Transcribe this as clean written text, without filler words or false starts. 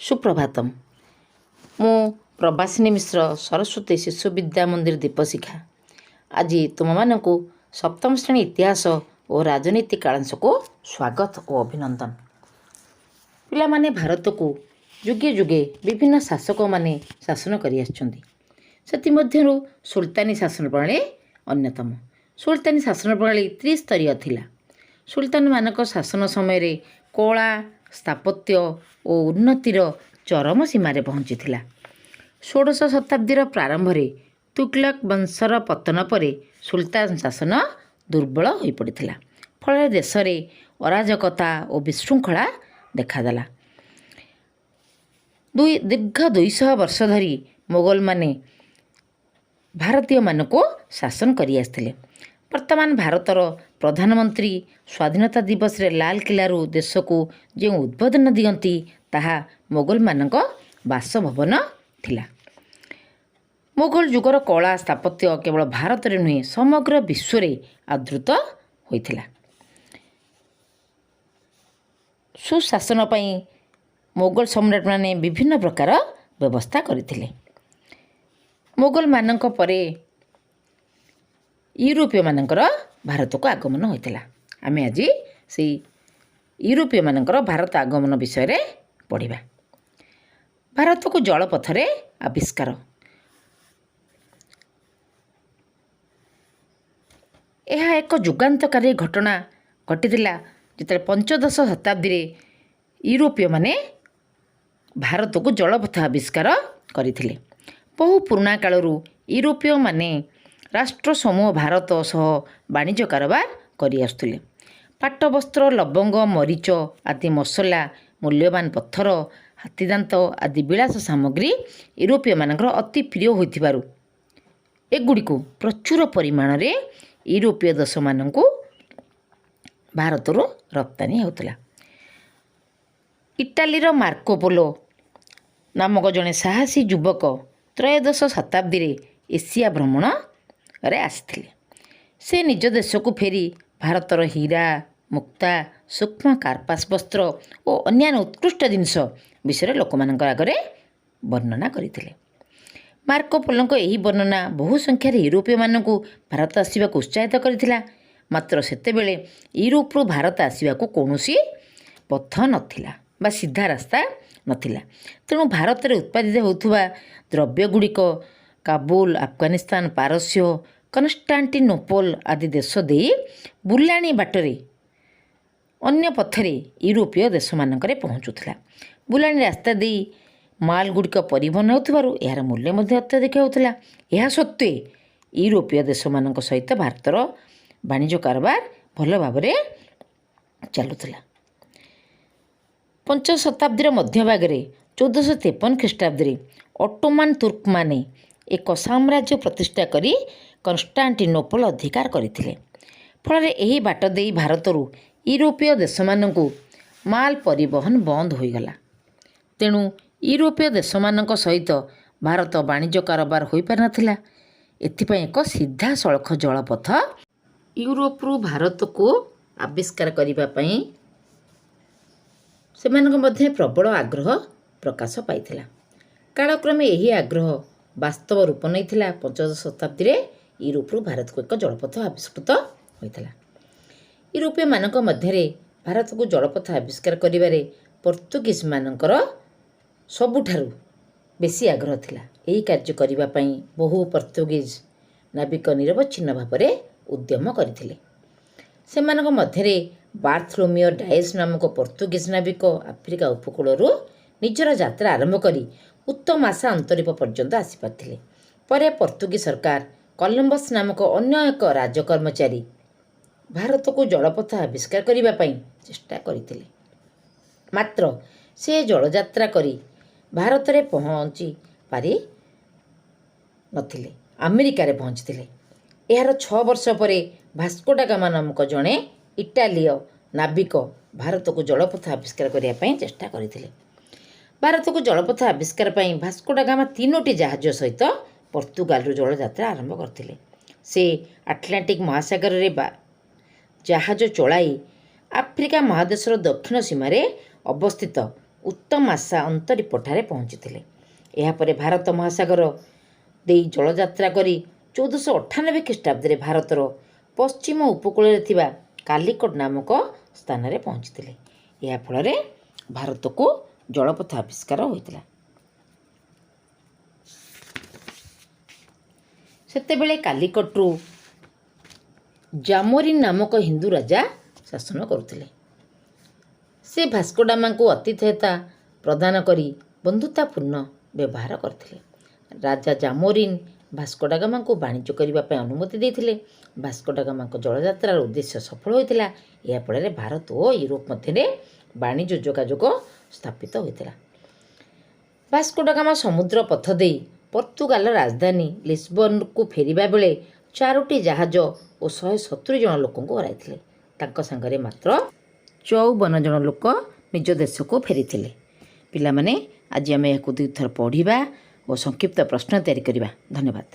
सुप्रभातम। मु प्रवासिनी मिश्र सरस्वती शिशु विद्या मंदिर दीपशिखा आज तुम मानक सप्तम श्रेणी इतिहास और राजनीति कालांश को स्वागत और अभिनंदन। पिला माने भारत को जुगे जुगे विभिन्न शासक माने शासन करि आछंती। सेतिमध्यरु सुल्तानी शासन प्रणाली अन्यतम। सुल्तानी शासन प्रणाली त्रिस्तरीय थिला। सुल्तान मानक शासन समय रे कला स्थापत्य और उन्नतिर चरम सीमार पहुँची। 16 शताब्दीर प्रारंभ में तुगलक वंशर पतन पर सुल्तान शासन दुर्बल हो पड़ा। फल देश में अराजकता और विशृंखला देखादेला। दीर्घ 200 वर्ष धरी मोगल माने भारतीय मान को शासन करि आस्थिले। वर्तमान भारतर प्रधानमंत्री स्वाधीनता दिवस रे लाल किलारू देश को जो उद्बोधन दियंती ताहा मोगल मानक बासभवन थिला। मोगल जुगर कला स्थापत्य केवल भारत रे नुहे समग्र विश्व रे आदृत होइथिला। सुशासन पई मोगल सम्राट माने विभिन्न प्रकार व्यवस्था करथिले। मोगल मानक परे यूरोपीय मानकर भारत को आगमन होइतिला। आमे आज से यूरोपीय मानकर भारत आगमन विषय रे पढ़िबा। भारत को जलपथ रे आविष्कार। यह एक जुगांतकारी घटना घटितिला जिते 15 शताब्दी रे यूरोपीय माने भारत को जलपथ आविष्कार करथिले। बहु पुराना कालरू यूरोपीय माने राष्ट्र समूह भारत सह वाणिज्य कारोबार करि आसुथिले। पाट वस्त्र लवंग मरीच आदि मसला मूल्यवान पत्थर हाथीदांत आदि विलास सामग्री यूरोपीय मानकर अति प्रिय होइथिबारु एगुडी को प्रचुर परिमाण रे यूरोपीय देश मानकु भारतरो रप्तानी होतला। इटालीर मार्को पोलो नामक जने साहसी युवक त्रयोदश शताब्दी रे एशिया भ्रमण रे आसिथिले। से निज देश को फेरी भारतर हीरा मुक्ता सूक्ष्म कार्पास वस्त्र और अन्य उत्कृष्ट जिनस विषय लोक मानक आगे वर्णना करथिले। मार्को पोलों यही वर्णना बहु संख्यार यूरोपीय मानक भारत आसवाक उत्साहित करथिला। मात्र सेतेबेले यूरोप रु भारत आसवाक कौनसी पथ नथिला बा सीधा रास्ता नथिला। तेणु भारत में उत्पादित होथुवा द्रव्य गुड़िक काबुल अफगानिस्तान पारस्य कन्स्टान्टिनोपल आदि देश दे बुलाणी बाटरे अन्य पथरे यूरोपीय देश मानकरे पहुँचुला। बुलाणी रास्ता दे माल गुड़िक परिवहन होथिबारु यार मूल्य मध्य अत्यधिक होता। यह सत्वे यूरोपीय देश मानक सहित भारतर वाणिज्य कारोबार भल भाव चलुला। 5 शताब्दीर मध्यभागे 1453 ख्रीष्टाब्दी ऑटोमान तुर्क माने एक साम्राज्य प्रतिष्ठा करी कन्स्टान्टिनोपल अधिकार करथिले। फल यही बाट दे भारतरू यूरोपीय देश मानकु माल परिवहन बंद होईगला। तेणु यूरोपीय देश मानक सहित भारत वाणिज्य कारोबार होई पार नथिला। एथिपई एक सीधा सड़क जलपथ यूरोप रु भारत को आविष्कार करिबा पई सेमानक मध्य प्रबल आग्रह प्रकाश पाइथिला। कालक्रमे यही आग्रह वास्तव रूप नहीं। 15 शताब्दी रे यूरोप रु भारत को एक जलपथ आविष्कृत होइथिला। यूरोपीय मानक मध्य भारत को जलपथ आविष्कार करिबारे पोर्तुगीज मानकर सबुठारु बेसी आग्रह थिला। एही कार्य करिबा पई बहु पोर्तुगीज नाविक निरवच्छिन्न भाव उद्यम करथिले। सेमानक मध्य बार्थलोमियो डायस नामक पोर्तुगीज नाविक आफ्रिका उपकूल निजर यात्रा आरंभ करी उत्तम आशा अंतरीप पर्यंत आसी पारथिले। परे पोर्तुगीज सरकार कलम्बस नामक अन्य एक राजकर्मचारी भारत को जलपथ आविष्कार करिबा पई चेष्टा करथिले। मात्र से जलयात्रा करी भारत रे पहुँची पारि नथिले। अमेरिका रे पहुँचथिले। यार 6 वर्ष परे भास्को डा गामा नामक जणे इटालीय नाविक भारत को जलपथ आविष्कार करिया पई चेष्टा करथिले। भारत को जलपथ आविष्कार पई भास्को डा गामा 3टी जहाज सहित पोर्तुगाल रु जल यात्रा आरंभ करथिले। से आटलांटिक महासागर रे जहाज चलाई आफ्रिका महादेशर दक्षिण सीमार अवस्थित ଉତ୍ତମ ଆଶା ଅନ୍ତରୀପଠାରେ ପହଞ୍ଚିଥିଲେ। ଏହାପରେ ଭାରତ ମହାସାଗର ଦେଇ ଜଳଯାତ୍ରା କରି 1498 ଖ୍ରୀଷ୍ଟାବ୍ଦରେ ଭାରତର ପଶ୍ଚିମ ଉପକୂଳରେ ଥିବା କାଲିକଟ ନାମକ ସ୍ଥାନରେ ପହଞ୍ଚିଥିଲେ। ଏହା ଫଳରେ ଭାରତକୁ ଜଳପଥ ଆବିଷ୍କାର ହୋଇଥିଲା। ସେତେବେଳେ କାଲିକଟରୁ ଜାମୋରିନ୍ ନାମକ ହିନ୍ଦୁ ରାଜା ଶାସନ କରୁଥିଲେ। ସେ ଭାସ୍କୋଡାଗାମାଙ୍କୁ ଆତିଥେୟତା ପ୍ରଦାନ କରି ବନ୍ଧୁତାପୂର୍ଣ୍ଣ ବ୍ୟବହାର କରିଥିଲେ। ରାଜା ଜାମୋରିନ୍ ଭାସ୍କୋଡାଗାମାଙ୍କୁ ବାଣିଜ୍ୟ କରିବା ପାଇଁ ଅନୁମତି ଦେଇଥିଲେ। ଭାସ୍କୋଡାଗାମାଙ୍କ ଜଳଯାତ୍ରାର ଉଦ୍ଦେଶ୍ୟ ସଫଳ ହୋଇଥିଲା। ଏହା ଫଳରେ ଭାରତ ଓ ୟୁରୋପ ମଧ୍ୟରେ ବାଣିଜ୍ୟ ଯୋଗାଯୋଗ ସ୍ଥାପିତ ହୋଇଥିଲା। ଭାସ୍କୋଡାଗାମା ସମୁଦ୍ର ପଥ ଦେଇ ପର୍ତ୍ତୁଗାଲର ରାଜଧାନୀ ଲିସବନକୁ ଫେରିବା ବେଳେ 4ଟି ଜାହାଜ ଓ 170 ଜଣ ଲୋକଙ୍କୁ ହରାଇଥିଲେ। ତାଙ୍କ ସାଙ୍ଗରେ ମାତ୍ର 54 ଜଣ ଲୋକ ନିଜ ଦେଶକୁ ଫେରିଥିଲେ। ପିଲାମାନେ, ଆଜି ଆମେ ଏହାକୁ 2 ଥର ପଢ଼ିବା ଓ ସଂକ୍ଷିପ୍ତ ପ୍ରଶ୍ନ ତିଆରି କରିବା। ଧନ୍ୟବାଦ।